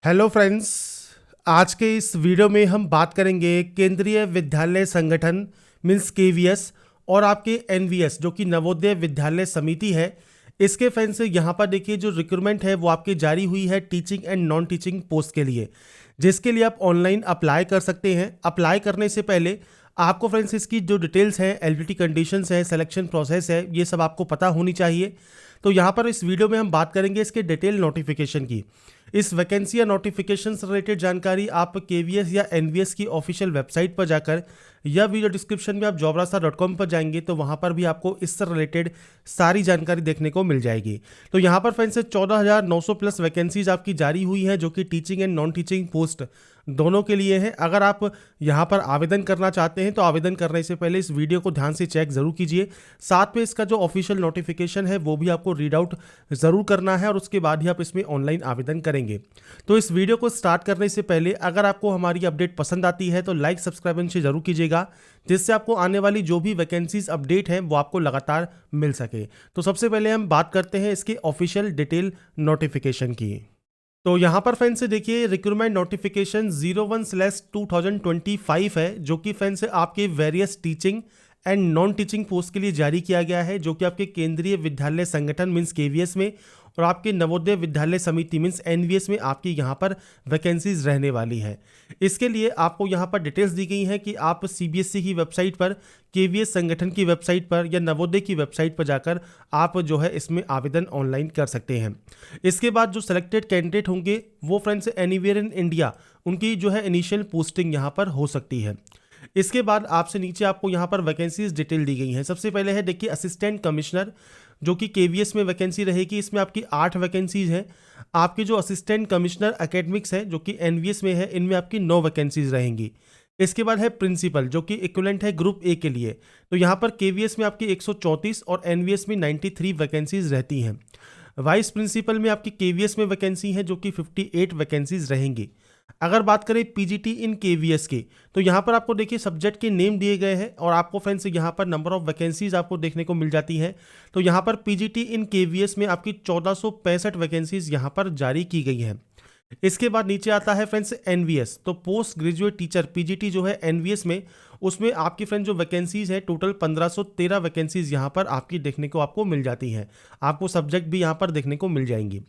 Hello friends. आज के इस वीडियो में हम बात करेंगे केंद्रीय विद्यालय संगठन मीन्स केवीएस और आपके एनवीएस जो कि नवोदय विद्यालय समिति है। इसके फ्रेंड्स से यहाँ पर देखिए जो रिक्रूटमेंट है वो आपकी जारी हुई है teaching and non teaching post के लिए, जिसके लिए आप ऑनलाइन अप्लाई कर सकते हैं। अप्लाई करने से पहले आपको फ्रेंड्स इसकी जो डिटेल्स हैं, एलिजिबिलिटी कंडीशंस है, सिलेक्शन प्रोसेस है, ये सब आपको पता होनी चाहिए। तो यहाँ पर इस वीडियो में हम बात करेंगे इसके डिटेल नोटिफिकेशन की। इस वैकेंसी या नोटिफिकेशन से रिलेटेड जानकारी आप केवीएस या एनवीएस की ऑफिशियल वेबसाइट पर जाकर या वीडियो डिस्क्रिप्शन में आप jobrasta.com पर जाएंगे तो वहां पर भी आपको इससे रिलेटेड सारी जानकारी देखने को मिल जाएगी। तो यहाँ पर फ्रेंड्स 14,900 प्लस वैकेंसीज आपकी जारी हुई है जो कि teaching and non teaching post दोनों के लिए है। अगर आप यहाँ पर आवेदन करना चाहते हैं तो आवेदन करने से पहले इस वीडियो को ध्यान से चेक जरूर कीजिए। साथ में इसका जो ऑफिशियल नोटिफिकेशन है वो भी आपको रीड आउट जरूर करना है और उसके बाद ही आप इसमें ऑनलाइन आवेदन करेंगे। तो इस वीडियो को स्टार्ट करने से पहले अगर आपको हमारी अपडेट पसंद आती है तो लाइक सब्सक्राइब से जरूर कीजिएगा, जिससे आपको आने वाली जो भी वैकेंसीज अपडेट है वो आपको लगातार मिल सके। तो सबसे पहले हम बात करते हैं इसके ऑफिशियल डिटेल नोटिफिकेशन की। तो यहाँ पर फ्रेंड्स से देखिए रिक्रूटमेंट नोटिफिकेशन 01/2025 है जो कि फ्रेंड्स आपके various teaching and non teaching post के लिए जारी किया गया है, जो कि आपके केंद्रीय विद्यालय संगठन मीन्स केवीएस में और आपके नवोदय विद्यालय समिति मीन्स एनवीएस में आपकी यहाँ पर वैकेंसीज रहने वाली है। इसके लिए आपको यहाँ पर डिटेल्स दी गई हैं कि आप सीबीएसई की वेबसाइट पर, केवीएस संगठन की वेबसाइट पर या नवोदय की वेबसाइट पर जाकर आप जो है इसमें आवेदन ऑनलाइन कर सकते हैं। इसके बाद जो सिलेक्टेड कैंडिडेट होंगे वो फ्रेंड्स एनीवेयर इन इंडिया उनकी जो है इनिशियल पोस्टिंग यहाँ पर हो सकती है। इसके बाद आपसे नीचे आपको यहाँ पर वैकेंसीज डिटेल दी गई हैं। सबसे पहले है देखिए असिस्टेंट कमिश्नर जो कि केवीएस में वैकेंसी रहेगी। इसमें आपकी 8 वैकेंसीज हैं। आपकी जो असिस्टेंट कमिश्नर एकेडमिक्स है जो कि एनवीएस में है, इनमें आपकी 9 वैकेंसीज रहेंगी। इसके बाद है प्रिंसिपल जो कि इक्विवेलेंट है ग्रुप ए के लिए। तो यहाँ पर केवीएस में आपकी 134 और एनवीएस में 93 वैकेंसीज रहती हैं। वाइस प्रिंसिपल में आपकी केवीएस में वैकेंसी है जो कि 58 वैकेंसीज रहेंगी। अगर बात करें पीजीटी इन केवीएस की तो यहाँ पर आपको देखिए सब्जेक्ट के नेम दिए गए हैं और आपको फ्रेंड्स यहाँ पर नंबर ऑफ वैकेंसीज आपको देखने को मिल जाती है। तो यहाँ पर पीजीटी इन केवीएस में आपकी 1465 वैकेंसीज यहाँ पर जारी की गई हैं। इसके बाद नीचे आता है फ्रेंड्स एनवीएस, तो पोस्ट ग्रेजुएट टीचर पीजीटी जो है एनवीएस में, उसमें आपकी फ्रेंड्स जो वैकेंसीज है टोटल 1513 वैकेंसीज यहाँ पर आपकी देखने को आपको मिल जाती हैं। आपको सब्जेक्ट भी यहाँ पर देखने को मिल जाएंगी।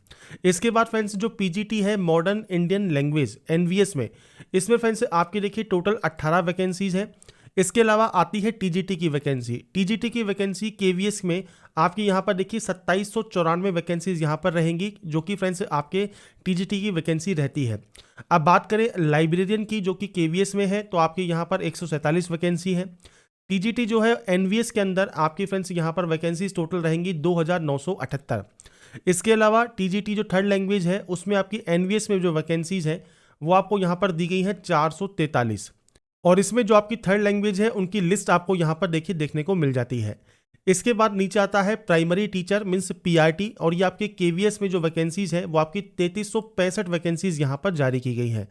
इसके बाद फ्रेंड्स जो पीजीटी है मॉडर्न इंडियन लैंग्वेज एनवीएस में, इसमें फ्रेंड्स आपकी देखिए टोटल 18 वैकेंसीज है। इसके अलावा आती है टीजीटी की वैकेंसी। टीजीटी की वैकेंसी केवीएस में आपकी यहाँ पर देखिए 2794 वैकेंसीज यहाँ पर रहेंगी, जो कि फ्रेंड्स आपके टीजीटी की वैकेंसी रहती है। अब बात करें लाइब्रेरियन की जो कि केवीएस में है, तो आपकी यहाँ पर 147 वैकेंसी है। टीजीटी जो है एनवीएस के अंदर आपकी फ्रेंड्स यहाँ पर वैकेंसीज टोटल रहेंगी 2978। इसके अलावा टीजीटी जो थर्ड लैंग्वेज है उसमें आपकी एनवीएस में जो वैकेंसीज है वो आपको यहाँ पर दी गई है 443। और इसमें जो आपकी थर्ड लैंग्वेज है उनकी लिस्ट आपको यहाँ पर देखिए देखने को मिल जाती है। इसके बाद नीचे आता है प्राइमरी टीचर मीन्स पीआरटी, और ये आपके केवीएस में जो वैकेंसीज है वो आपकी 3365 वैकेंसीज यहाँ पर जारी की गई है।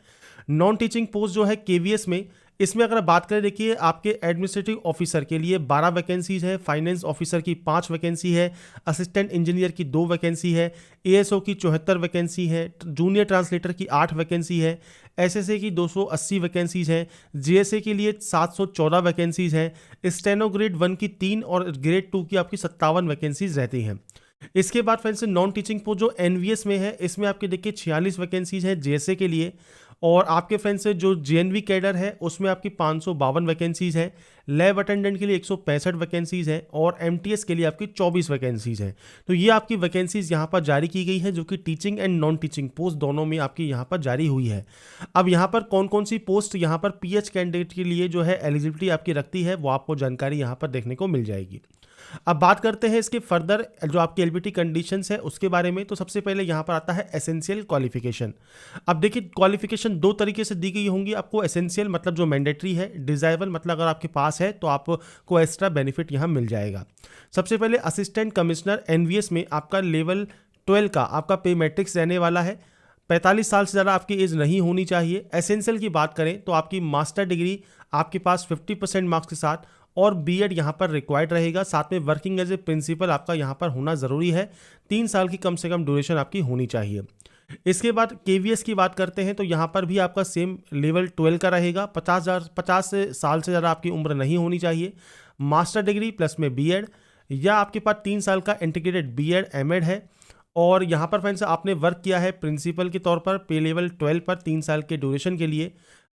नॉन टीचिंग पोस्ट जो है केवीएस में, इसमें अगर बात करें देखिए आपके एडमिनिस्ट्रेटिव ऑफिसर के लिए 12 वैकेंसीज है, फाइनेंस ऑफिसर की 5 वैकेंसी है, असिस्टेंट इंजीनियर की 2 वैकेंसी है, एएसओ की 74 वैकेंसी है, जूनियर ट्रांसलेटर की 8 वैकेंसी है, एसएसए की 280 वैकेंसीज हैं, जीएसए के लिए 714 वैकेंसीज हैं, स्टेनो ग्रेड 1 की 3 और ग्रेड 2 की आपकी 57 वैकेंसीज रहती हैं। इसके बाद फ्रेंड्स नॉन टीचिंग पोस्ट जो एनवीएस में है इसमें आपके देखिए 46 वैकेंसीज है जेएसए के लिए, और आपके फ्रेंड्स जो जेएनवी कैडर है उसमें आपकी 552 वैकेंसीज है, लैब अटेंडेंट के लिए 165 वैकेंसीज है और एमटीएस के लिए आपकी 24 वैकेंसीज है। तो ये आपकी वैकेंसीज यहाँ पर जारी की गई है जो कि teaching and non teaching post दोनों में आपकी यहाँ पर जारी हुई है। अब यहाँ पर कौन कौन सी पोस्ट यहाँ पर पीएच कैंडिडेट के लिए जो है एलिजिबिलिटी आपकी रखती है वो आपको जानकारी यहाँ पर देखने को मिल जाएगी। अब बात करते हैं इसके फर्दर जो आपकी एलिजिबिलिटी कंडीशंस है उसके बारे में। तो सबसे पहले यहाँ पर आता है एसेंशियल क्वालिफिकेशन। अब देखिए क्वालिफिकेशन 2 तरीके से दी गई होंगी आपको। एसेंशियल मतलब जो मैंडेटरी है, डिजायरेबल मतलब अगर आपके पास है तो आपको एक्स्ट्रा बेनिफिट यहाँ मिल जाएगा। सबसे पहले असिस्टेंट कमिश्नर एनवीएस में आपका लेवल 12 का आपका पे मैट्रिक्स रहने वाला है। 45 साल से ज़्यादा आपकी एज नहीं होनी चाहिए। एसेंशियल की बात करें तो आपकी मास्टर डिग्री आपके पास 50% मार्क्स के साथ और बीएड यहाँ पर रिक्वायर्ड रहेगा। साथ में वर्किंग एज ए प्रिंसिपल आपका यहाँ पर होना ज़रूरी है। 3 साल की कम से कम ड्यूरेशन आपकी होनी चाहिए। इसके बाद केवीएस की बात करते हैं तो यहाँ पर भी आपका सेम लेवल 12 का रहेगा। 50 साल से ज़्यादा आपकी उम्र नहीं होनी चाहिए। मास्टर डिग्री प्लस में बीएड, या आपके पास 3 साल का इंटीग्रेटेड बीएड एमएड है। और यहाँ पर फ्रेंड्स आपने वर्क किया है प्रिंसिपल के तौर पर पे लेवल 12 पर 3 साल के ड्यूरेशन के लिए।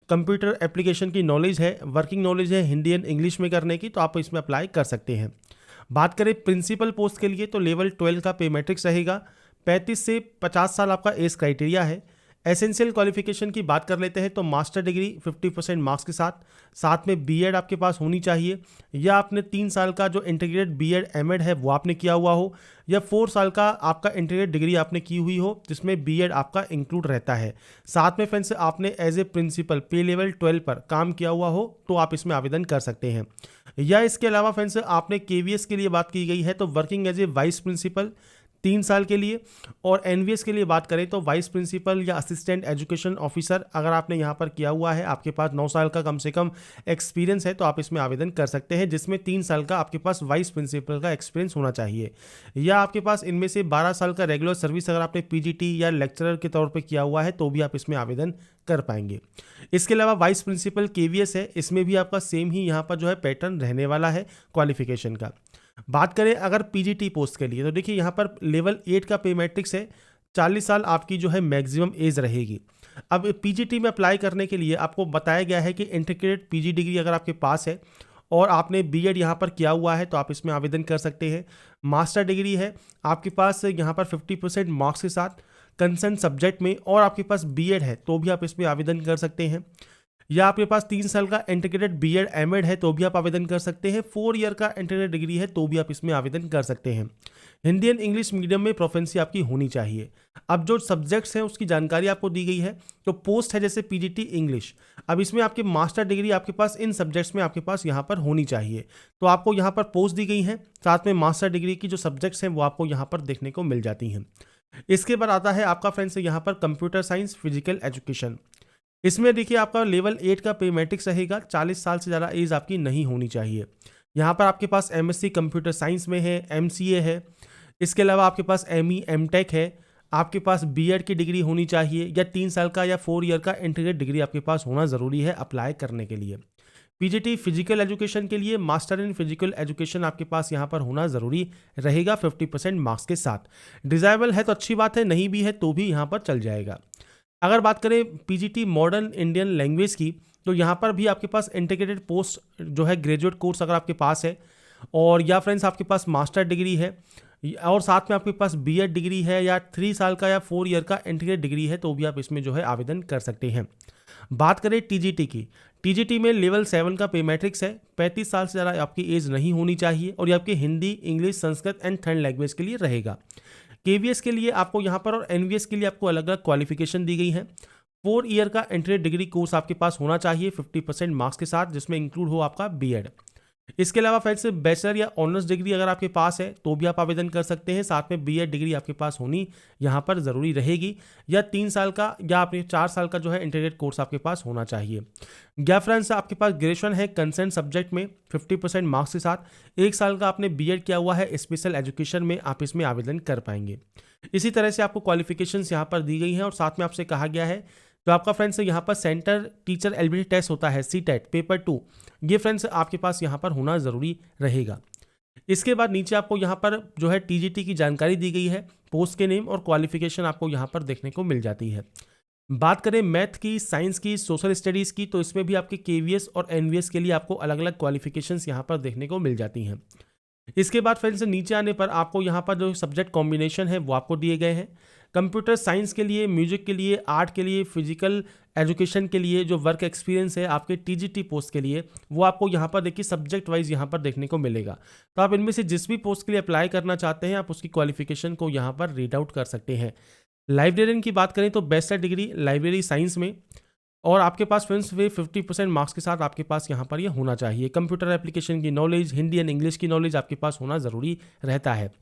कंप्यूटर एप्लीकेशन की नॉलेज है, वर्किंग नॉलेज है हिंदी एंड इंग्लिश में करने की, तो आप इसमें अप्लाई कर सकते हैं। बात करें प्रिंसिपल पोस्ट के लिए तो लेवल 12 का पे मैट्रिक्स रहेगा। 35 से 50 साल आपका एज क्राइटेरिया है। एसेंशियल क्वालिफिकेशन की बात कर लेते हैं तो मास्टर डिग्री 50% मार्क्स के साथ, साथ में बीएड आपके पास होनी चाहिए, या आपने 3 साल का जो इंटीग्रेटेड बीएड एमएड है वो आपने किया हुआ हो, या 4 साल का आपका इंटीग्रेटेड डिग्री आपने की हुई हो जिसमें बीएड आपका इंक्लूड रहता है। साथ में फ्रेंड्स आपने एज ए प्रिंसिपल पे लेवल 12 पर काम किया हुआ हो तो आप इसमें आवेदन कर सकते हैं। या इसके अलावा फ्रेंड्स आपने केवीएस के लिए बात की गई है तो working as a vice principal 3 साल के लिए, और एनवीएस के लिए बात करें तो वाइस प्रिंसिपल या असिस्टेंट एजुकेशन ऑफिसर अगर आपने यहाँ पर किया हुआ है, आपके पास 9 साल का कम से कम एक्सपीरियंस है तो आप इसमें आवेदन कर सकते हैं, जिसमें 3 साल का आपके पास वाइस प्रिंसिपल का एक्सपीरियंस होना चाहिए। या आपके पास इनमें से 12 साल का रेगुलर सर्विस अगर आपने पीजीटी या लेक्चरर के तौर पर किया हुआ है तो भी आप इसमें आवेदन कर पाएंगे। इसके अलावा वाइस प्रिंसिपल केवीएस है, इसमें भी आपका सेम ही यहाँ पर जो है पैटर्न रहने वाला है क्वालिफिकेशन का। बात करें अगर पीजीटी पोस्ट के लिए तो देखिए यहाँ पर लेवल 8 का पे मैट्रिक्स है। 40 साल आपकी जो है मैक्सिमम एज रहेगी। अब पीजीटी में अप्लाई करने के लिए आपको बताया गया है कि इंटीग्रेटेड पीजी डिग्री अगर आपके पास है और आपने बीएड यहाँ पर किया हुआ है तो आप इसमें आवेदन कर सकते हैं। मास्टर डिग्री है आपके पास यहाँ पर 50% मार्क्स के साथ कंसर्न सब्जेक्ट में, और आपके पास बीएड है तो भी आप इसमें आवेदन कर सकते हैं। या आपके पास 3 साल का इंटीग्रेटेड बीएड एमएड है तो भी आप आवेदन कर सकते हैं। 4 ईयर का इंटीग्रेटेड डिग्री है तो भी आप इसमें आवेदन कर सकते हैं। हिंदी एंड इंग्लिश मीडियम में प्रोफेंसी आपकी होनी चाहिए। अब जो सब्जेक्ट्स हैं उसकी जानकारी आपको दी गई है। तो पोस्ट है जैसे पीजीटी इंग्लिश, अब इसमें आपकी मास्टर डिग्री आपके पास इन सब्जेक्ट्स में आपके पास यहाँ पर होनी चाहिए, तो आपको यहाँ पर पोस्ट दी गई है। साथ में मास्टर डिग्री की जो सब्जेक्ट्स हैं वो आपको यहाँ पर देखने को मिल जाती हैं। इसके बाद आता है आपका फ्रेंड्स यहाँ पर कंप्यूटर साइंस फिजिकल एजुकेशन। इसमें देखिए आपका लेवल 8 का पे मैट्रिक्स रहेगा। 40 साल से ज़्यादा एज आपकी नहीं होनी चाहिए। यहाँ पर आपके पास एमएससी कंप्यूटर साइंस में है, एमसीए है, इसके अलावा आपके पास एमई एमटेक है, आपके पास बीएड की डिग्री होनी चाहिए, या 3 साल का या 4 ईयर का इंटीग्रेटेड डिग्री आपके पास होना ज़रूरी है अप्लाई करने के लिए। पीजीटी फिजिकल एजुकेशन के लिए मास्टर इन फिजिकल एजुकेशन आपके पास यहाँ पर होना ज़रूरी रहेगा 50% मार्क्स के साथ। डिज़ायरेबल है तो अच्छी बात है, नहीं भी है तो भी यहाँ पर चल जाएगा। अगर बात करें पीजीटी मॉडर्न इंडियन लैंग्वेज की तो यहाँ पर भी आपके पास इंटीग्रेटेड पोस्ट जो है ग्रेजुएट कोर्स अगर आपके पास है, और या फ्रेंड्स आपके पास मास्टर डिग्री है और साथ में आपके पास बीएड डिग्री है, या 3 साल का या 4 ईयर का इंटीग्रेटेड डिग्री है तो भी आप इसमें जो है आवेदन कर सकते हैं। बात करें टीजीटी की, टीजीटी में लेवल 7 का पे मैट्रिक्स है। 35 साल से ज़्यादा आपकी एज नहीं होनी चाहिए, और ये आपकी Hindi English Sanskrit and third language के लिए रहेगा। केवीएस के लिए आपको यहाँ पर और एनवीएस के लिए आपको अलग अलग क्वालिफिकेशन दी गई है। 4 ईयर का इंटीग्रेटेड डिग्री कोर्स आपके पास होना चाहिए 50% मार्क्स के साथ, जिसमें इंक्लूड हो आपका बीएड। इसके अलावा फ्रेंड्स बैचलर या ऑनर्स डिग्री अगर आपके पास है तो भी आप आवेदन कर सकते हैं। साथ में बीएड डिग्री आपके पास होनी यहाँ पर ज़रूरी रहेगी, या 3 साल का या आपने 4 साल का जो है इंटीग्रेटेड कोर्स आपके पास होना चाहिए। या फ्रेंड्स आपके पास ग्रेजुएशन है कंसर्न सब्जेक्ट में 50% मार्क्स के साथ। 1 साल का आपने बीएड किया हुआ है स्पेशल एजुकेशन में, आप इसमें आवेदन कर पाएंगे। इसी तरह से आपको क्वालिफिकेशंस यहाँ पर दी गई हैं, और साथ में आपसे कहा गया है तो आपका फ्रेंड्स यहाँ पर सेंटर टीचर एलिजिबिलिटी टेस्ट होता है सीटेट पेपर 2, ये फ्रेंड्स आपके पास यहाँ पर होना ज़रूरी रहेगा। इसके बाद नीचे आपको यहाँ पर जो है टीजीटी की जानकारी दी गई है, पोस्ट के नेम और क्वालिफिकेशन आपको यहाँ पर देखने को मिल जाती है। बात करें मैथ की, साइंस की, सोशल स्टडीज़ की, तो इसमें भी आपके केवीएस और एनवीएस के लिए आपको अलग अलग क्वालिफिकेशंस यहाँ पर देखने को मिल जाती हैं। इसके बाद फ्रेंड्स नीचे आने पर आपको यहाँ पर जो सब्जेक्ट कॉम्बिनेशन है वो आपको दिए गए हैं। कंप्यूटर साइंस के लिए, म्यूजिक के लिए, आर्ट के लिए, फिजिकल एजुकेशन के लिए जो वर्क एक्सपीरियंस है आपके टीजीटी पोस्ट के लिए, वो आपको यहाँ पर देखिए सब्जेक्ट वाइज यहाँ पर देखने को मिलेगा। तो आप इनमें से जिस भी पोस्ट के लिए अप्लाई करना चाहते हैं आप उसकी क्वालिफिकेशन को यहाँ पर रीड आउट कर सकते हैं। लाइब्रेरियन की बात करें तो बैचलर डिग्री लाइब्रेरी साइंस में, और आपके पास फ्रेंड्स वे 50% मार्क्स के साथ आपके पास यहाँ पर ये होना चाहिए। कंप्यूटर एप्लीकेशन की नॉलेज, हिंदी एंड इंग्लिश की नॉलेज आपके पास होना ज़रूरी रहता है।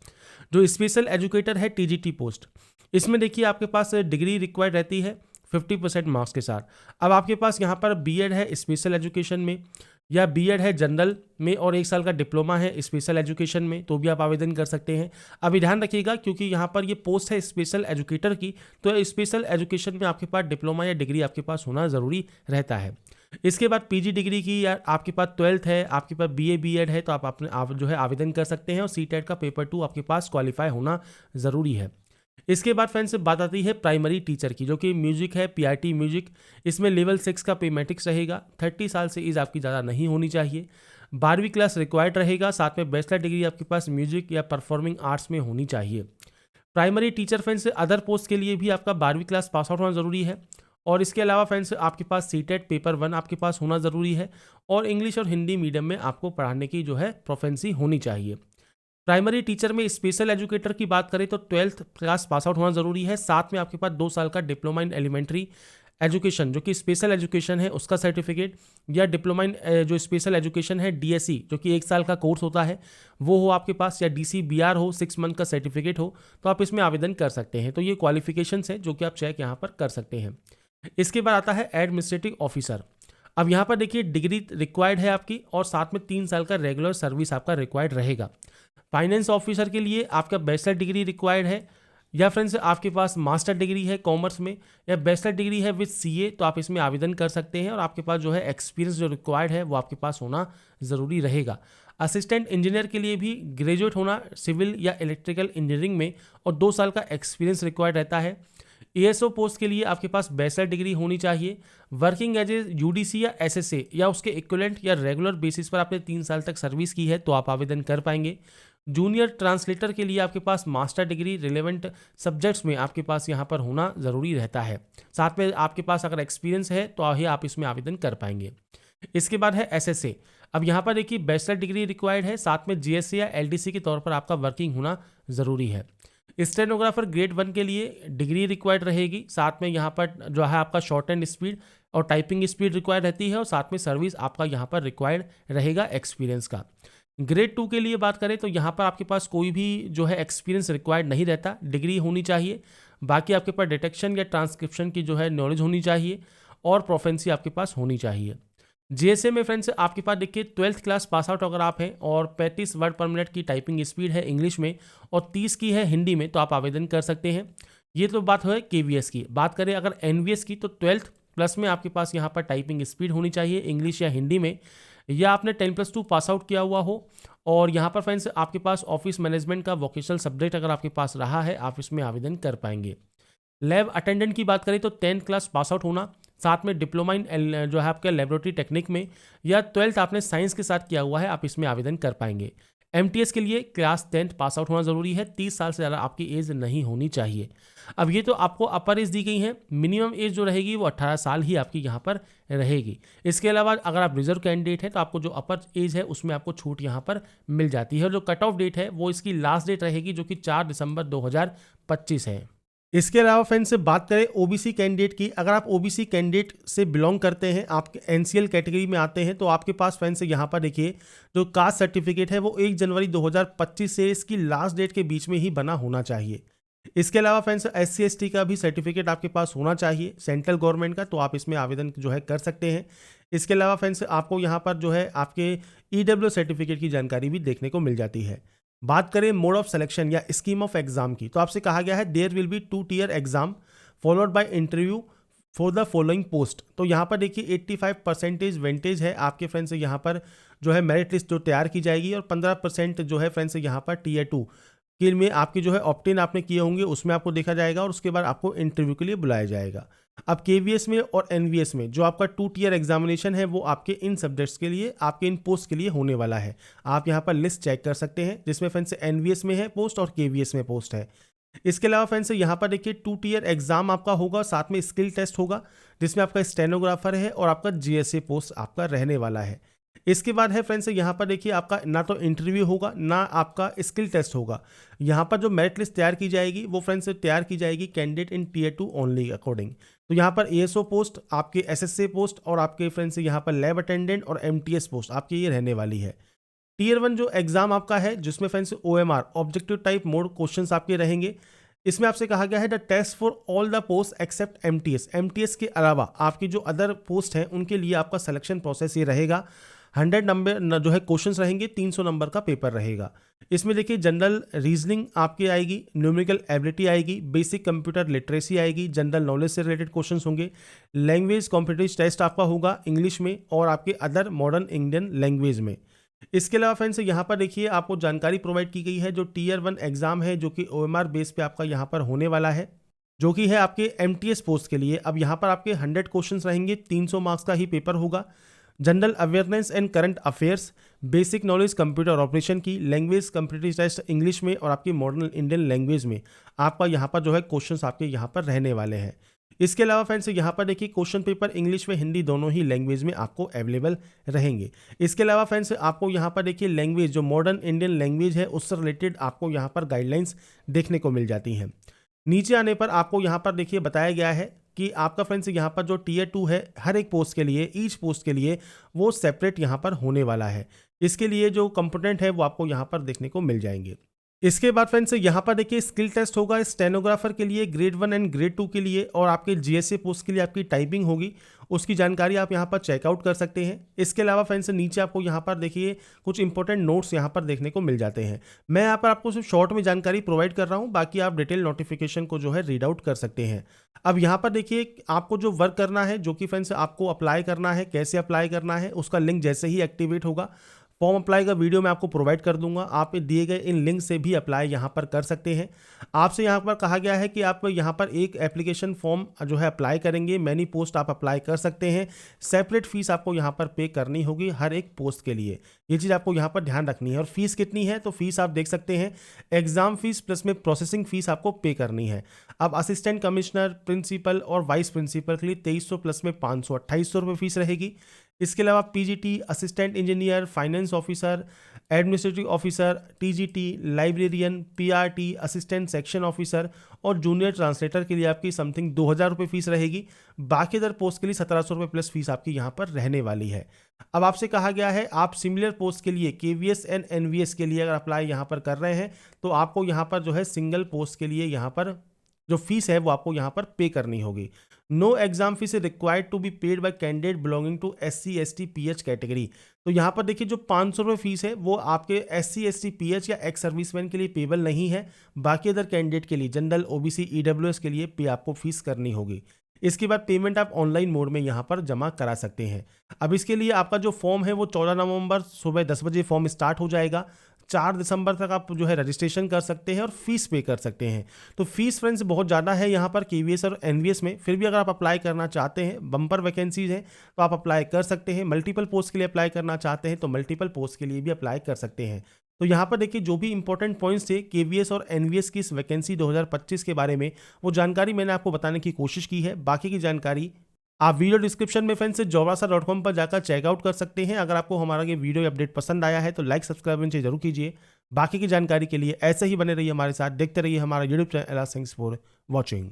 जो स्पेशल एजुकेटर है टीजीटी पोस्ट, इसमें देखिए आपके पास डिग्री रिक्वायर्ड रहती है 50% मार्क्स के साथ। अब आपके पास यहाँ पर बीएड है स्पेशल एजुकेशन में, या बीएड है जनरल में, और 1 साल का डिप्लोमा है स्पेशल एजुकेशन में, तो भी आप आवेदन कर सकते हैं। अभी ध्यान रखिएगा क्योंकि यहाँ पर ये पोस्ट है स्पेशल एजुकेटर की, तो स्पेशल एजुकेशन में आपके पास डिप्लोमा या डिग्री आपके पास होना ज़रूरी रहता है। इसके बाद पीजी डिग्री की, या आपके पास 12th है, आपके पास बीए बीएड है, तो आप जो है आवेदन कर सकते हैं, और सीटेट का पेपर 2 आपके पास क्वालिफाई होना ज़रूरी है। इसके बाद फ्रेंड्स बात आती है प्राइमरी टीचर की, जो कि म्यूजिक है, पीआरटी म्यूजिक। इसमें लेवल 6 का पेमेटिक्स रहेगा। 30 साल से एज आपकी ज़्यादा नहीं होनी चाहिए। 12वीं क्लास रिक्वायर्ड रहेगा, साथ में बैचलर डिग्री आपके पास म्यूजिक या परफॉर्मिंग आर्ट्स में होनी चाहिए। Primary teacher friends other post के लिए भी आपका 12वीं क्लास पास आउट होना ज़रूरी है। और इसके अलावा फ्रेंड्स आपके पास सीटेट पेपर 1 आपके पास होना ज़रूरी है, और इंग्लिश और हिंदी मीडियम में आपको पढ़ाने की जो है प्रोफेंसी होनी चाहिए। प्राइमरी टीचर में स्पेशल एजुकेटर की बात करें तो 12th क्लास पास आउट होना ज़रूरी है, साथ में आपके पास 2 साल का डिप्लोमा इन एलिमेंट्री एजुकेशन, जो कि स्पेशल एजुकेशन है, उसका सर्टिफिकेट, या डिप्लोमा इन जो स्पेशल एजुकेशन है डीएससी, जो कि 1 साल का कोर्स होता है, वो हो आपके पास, या डीसीबीआर हो, 6 मंथ का सर्टिफिकेट हो, तो आप इसमें आवेदन कर सकते हैं। तो ये क्वालिफिकेशंस हैं जो कि आप चेक यहाँ पर कर सकते हैं। इसके बाद आता है एडमिनिस्ट्रेटिव ऑफिसर। अब यहाँ पर देखिए डिग्री रिक्वायर्ड है आपकी, और साथ में 3 साल का रेगुलर सर्विस आपका रिक्वायर्ड रहेगा। फाइनेंस ऑफिसर के लिए आपका बैचलर डिग्री रिक्वायर्ड है, या फ्रेंड्स आपके पास मास्टर डिग्री है कॉमर्स में, या बैचलर डिग्री है विद सीए, तो आप इसमें आवेदन कर सकते हैं, और आपके पास जो है एक्सपीरियंस जो रिक्वायर्ड है वो आपके पास होना ज़रूरी रहेगा। असिस्टेंट इंजीनियर के लिए भी ग्रेजुएट होना सिविल या इलेक्ट्रिकल इंजीनियरिंग में, और 2 साल का एक्सपीरियंस रिक्वायर्ड रहता है। एएसओ पोस्ट के लिए आपके पास बैचलर डिग्री होनी चाहिए। वर्किंग एज ए यूडीसी या एसएसए या उसके इक्विवेलेंट या रेगुलर बेसिस पर आपने 3 साल तक सर्विस की है तो आप आवेदन कर पाएंगे। जूनियर ट्रांसलेटर के लिए आपके पास मास्टर डिग्री रिलेवेंट सब्जेक्ट्स में आपके पास यहाँ पर होना ज़रूरी रहता है। साथ में आपके पास अगर एक्सपीरियंस है तो ही आप इसमें आवेदन कर पाएंगे। इसके बाद है एसएसए। अब यहाँ पर देखिए बैचलर डिग्री रिक्वायर्ड है, साथ में जीएसए या एलडीसी के तौर पर आपका वर्किंग होना ज़रूरी है। स्टेनोग्राफर ग्रेड 1 के लिए डिग्री रिक्वायर्ड रहेगी, साथ में यहाँ पर जो है आपका शॉर्ट एंड स्पीड और टाइपिंग स्पीड रिक्वायर्ड रहती है, और साथ में सर्विस आपका यहाँ पर रिक्वायर्ड रहेगा एक्सपीरियंस का। ग्रेड 2 के लिए बात करें तो यहाँ पर आपके पास कोई भी जो है एक्सपीरियंस रिक्वायर्ड नहीं रहता, डिग्री होनी चाहिए। बाकी आपके पास डिटेक्शन या ट्रांसक्रिप्शन की जो है नॉलेज होनी चाहिए, और प्रोफेंसी आपके पास होनी चाहिए। जीएसए में फ्रेंड्स आपके पास देखिए 12th क्लास पास आउट अगर आप हैं, और 35 वर्ड पर मिनट की टाइपिंग स्पीड है इंग्लिश में, और 30 की है हिंदी में, तो आप आवेदन कर सकते हैं। ये तो बात है केवीएस की। बात करें अगर एनवीएस की, तो 12th प्लस में आपके पास यहाँ पर टाइपिंग स्पीड होनी चाहिए इंग्लिश या हिंदी में, या आपने 10+2 पास आउट किया हुआ हो, और यहाँ पर फ्रेंड्स आपके पास ऑफिस मैनेजमेंट का वोकेशनल सब्जेक्ट अगर आपके पास रहा है, आप इसमें आवेदन कर पाएंगे। लैब अटेंडेंट की बात करें तो 10th क्लास पास आउट होना, साथ में डिप्लोमा इन जो है आपके लेबोरेटरी टेक्निक में, या 12th आपने साइंस के साथ किया हुआ है, आप इसमें आवेदन कर पाएंगे। एमटीएस के लिए क्लास 10th पास आउट होना ज़रूरी है, 30 साल से ज़्यादा आपकी एज नहीं होनी चाहिए। अब ये तो आपको अपर एज दी गई है, मिनिमम एज जो रहेगी वो 18 साल ही आपकी यहाँ पर रहेगी। इसके अलावा अगर आप रिजर्व कैंडिडेट हैं तो आपको जो अपर एज है उसमें आपको छूट यहाँ पर मिल जाती है, और जो कट ऑफ डेट है वो इसकी लास्ट डेट रहेगी जो कि 4 दिसंबर 2025 है। इसके अलावा फ्रेंड से बात करें ओबीसी कैंडिडेट की, अगर आप ओबीसी कैंडिडेट से बिलोंग करते हैं, आप एनसीएल कैटेगरी में आते हैं, तो आपके पास फ्रेंड से यहाँ पर देखिए जो कास्ट सर्टिफिकेट है वो 1 जनवरी 2025 से इसकी लास्ट डेट के बीच में ही बना होना चाहिए। इसके अलावा फ्रेंड्स SC/ST का भी सर्टिफिकेट आपके पास होना चाहिए सेंट्रल गवर्नमेंट का, तो आप इसमें आवेदन जो है कर सकते हैं। इसके अलावा फ्रेंड्स आपको यहाँ पर जो है आपके EW सर्टिफिकेट की जानकारी भी देखने को मिल जाती है। बात करें मोड ऑफ सिलेक्शन या स्कीम ऑफ एग्जाम की, तो आपसे कहा गया है there will be 2 tier exam followed by interview for the following post. तो यहाँ पर देखिए 85% वेंटेज है आपके फ्रेंड्स यहाँ पर जो है मेरिट लिस्ट जो तैयार की जाएगी, और 15% जो है फ्रेंड्स यहाँ पर Tier 2 के में आपके जो है ऑप्टेन आपने किए होंगे उसमें आपको देखा जाएगा, और उसके बाद आपको इंटरव्यू के लिए बुलाया जाएगा। अब KVS में और NVS में जो आपका 2 tier एग्जामिनेशन है वो आपके इन सब्जेक्ट्स के लिए, आपके इन पोस्ट के लिए होने वाला है। आप यहाँ पर लिस्ट चेक कर सकते हैं, जिसमें फ्रेंड्स NVS में है पोस्ट और KVS में पोस्ट है। इसके अलावा फ्रेंड्स यहाँ पर देखिए 2 tier एग्जाम आपका होगा, साथ में स्किल टेस्ट होगा जिसमें आपका स्टेनोग्राफर है, और आपका GSA पोस्ट आपका रहने वाला है। इसके बाद है फ्रेंड्स यहाँ पर देखिए आपका ना तो इंटरव्यू होगा ना आपका स्किल टेस्ट होगा। यहाँ पर जो मेरिट लिस्ट तैयार की जाएगी वो फ्रेंड्स तैयार की जाएगी candidate in Tier 2 only according. तो यहाँ पर ASO पोस्ट, आपके SSA पोस्ट, और आपके फ्रेंड्स यहाँ पर लैब अटेंडेंट और MTS पोस्ट आपकी ये रहने वाली है। Tier 1 जो एग्जाम आपका है जिसमें friends OMR objective type mode questions आपके रहेंगे, इसमें आपसे कहा गया है the test for all the post except MTS. MTS के अलावा आपकी जो अदर पोस्ट हैं उनके लिए आपका सिलेक्शन प्रोसेस ये रहेगा। 100 नंबर जो है क्वेश्चंस रहेंगे, 300 नंबर का पेपर रहेगा। इसमें देखिए जनरल रीजनिंग आपकी आएगी, न्यूमेरिकल एबिलिटी आएगी, बेसिक कंप्यूटर लिटरेसी आएगी, जनरल नॉलेज से रिलेटेड क्वेश्चंस होंगे, लैंग्वेज कॉम्पिटिटिव टेस्ट आपका होगा इंग्लिश में और आपके अदर मॉडर्न इंडियन लैंग्वेज में। इसके अलावा फ्रेंड्स यहाँ पर देखिए आपको जानकारी प्रोवाइड की गई है जो टीयर 1 एग्जाम है जो कि OMR बेस पे आपका यहाँ पर होने वाला है, जो कि है आपके MTS पोस्ट के लिए। अब यहाँ पर आपके 100 क्वेश्चंस रहेंगे, 300 मार्क्स का ही पेपर होगा। General awareness and current affairs, basic knowledge computer operation की, लैंग्वेज कंप्यूटर टेस्ट इंग्लिश में और आपकी मॉडर्न इंडियन लैंग्वेज में आपका यहाँ पर जो है क्वेश्चंस आपके यहाँ पर रहने वाले हैं। इसके अलावा फ्रेंड्स यहाँ पर देखिए क्वेश्चन पेपर इंग्लिश में हिंदी दोनों ही लैंग्वेज में आपको अवेलेबल रहेंगे। इसके अलावा फ्रेंड्स आपको यहाँ पर देखिए लैंग्वेज जो मॉडर्न इंडियन लैंग्वेज है उससे रिलेटेड आपको यहाँ पर गाइडलाइंस देखने को मिल जाती हैं। नीचे आने पर आपको यहाँ पर देखिए बताया गया है कि आपका फ्रेंड्स यहाँ पर जो टीयर 2 है हर एक पोस्ट के लिए, ईच पोस्ट के लिए वो सेपरेट यहाँ पर होने वाला है। इसके लिए जो कंपोनेंट है वो आपको यहाँ पर देखने को मिल जाएंगे। इसके बाद फ्रेंड्स यहाँ पर देखिए स्किल टेस्ट होगा स्टेनोग्राफर के लिए, ग्रेड 1 एंड ग्रेड 2 के लिए, और आपके GSA पोस्ट के लिए आपकी टाइपिंग होगी, उसकी जानकारी आप यहाँ पर चेकआउट कर सकते हैं। इसके अलावा फ्रेंड्स नीचे आपको यहाँ पर देखिए कुछ इंपॉर्टेंट नोट्स यहाँ पर देखने को मिल जाते हैं। मैं यहाँ पर आपको सिर्फ शॉर्ट में जानकारी प्रोवाइड कर रहा हूँ, बाकी आप डिटेल नोटिफिकेशन को जो है रीड आउट कर सकते हैं। अब यहाँ पर देखिए आपको जो वर्क करना है, जो कि फ्रेंड्स आपको अप्लाई करना है, कैसे अप्लाई करना है उसका लिंक जैसे ही एक्टिवेट होगा, फॉर्म अप्लाई का वीडियो मैं आपको प्रोवाइड कर दूंगा, आप दिए गए इन लिंक से भी अप्लाई यहाँ पर कर सकते हैं। आपसे यहाँ पर कहा गया है कि आप यहाँ पर एक एप्लीकेशन फॉर्म जो है अप्लाई करेंगे, मैनी पोस्ट आप अप्लाई कर सकते हैं, सेपरेट फीस आपको यहाँ पर पे करनी होगी हर एक पोस्ट के लिए, ये चीज़ आपको यहाँ पर ध्यान रखनी है। और फीस कितनी है तो फीस आप देख सकते हैं, एग्जाम फीस प्लस में प्रोसेसिंग फीस आपको पे करनी है। अब असिस्टेंट कमिश्नर, प्रिंसिपल और वाइस प्रिंसिपल के लिए 2300 प्लस में 500, 2800 रुपये फीस रहेगी। इसके अलावा PGT, assistant engineer, finance officer, administrative officer, TGT, librarian, PRT, assistant section officer और जूनियर ट्रांसलेटर के लिए आपकी समथिंग 2000 रुपये फीस रहेगी। बाकी अदर पोस्ट के लिए 1700 रुपये प्लस फीस आपकी यहाँ पर रहने वाली है। अब आपसे कहा गया है आप सिमिलर पोस्ट के लिए KVS एंड NVS के लिए अगर अप्लाई यहाँ पर कर रहे हैं तो आपको यहाँ पर जो है सिंगल पोस्ट के लिए यहाँ पर जो फीस है वो आपको यहाँ पर पे करनी होगी। No exam fee is required to be paid by candidate belonging to SC ST PH category. तो यहाँ पर देखिए जो 500 रुपये फीस है वो आपके SC ST PH या एक्स सर्विसमैन के लिए पेबल नहीं है, बाकी अदर कैंडिडेट के लिए जनरल OBC EWS के लिए पे आपको फीस करनी होगी। इसके बाद पेमेंट आप ऑनलाइन मोड में यहाँ पर जमा करा सकते हैं। अब इसके लिए आपका जो फॉर्म है वो 14 नवंबर सुबह 10 बजे फॉर्म स्टार्ट हो जाएगा। 4 दिसंबर तक आप जो है रजिस्ट्रेशन कर सकते हैं और फीस पे कर सकते हैं। तो फीस फ्रेंड्स बहुत ज़्यादा है यहाँ पर KVS और NVS में, फिर भी अगर आप अप्लाई करना चाहते हैं, बम्पर वैकेंसीज हैं तो आप अप्लाई कर सकते हैं। मल्टीपल पोस्ट के लिए अप्लाई करना चाहते हैं तो मल्टीपल पोस्ट के लिए भी अप्लाई कर सकते हैं। तो यहाँ पर देखिए जो भी इंपॉर्टेंट पॉइंट्स थे KVS और NVS की इस वैकेंसी 2025 के बारे में, वो जानकारी मैंने आपको बताने की कोशिश की है। बाकी की जानकारी आप वीडियो डिस्क्रिप्शन में फ्रेंड्स jobasa.com पर जाकर चेकआउट कर सकते हैं। अगर आपको हमारा ये वीडियो अपडेट पसंद आया है तो लाइक सब्सक्राइब जरूर कीजिए। बाकी की जानकारी के लिए ऐसे ही बने रहिए हमारे साथ, देखते रहिए हमारा YouTube channel. Thanks for watching.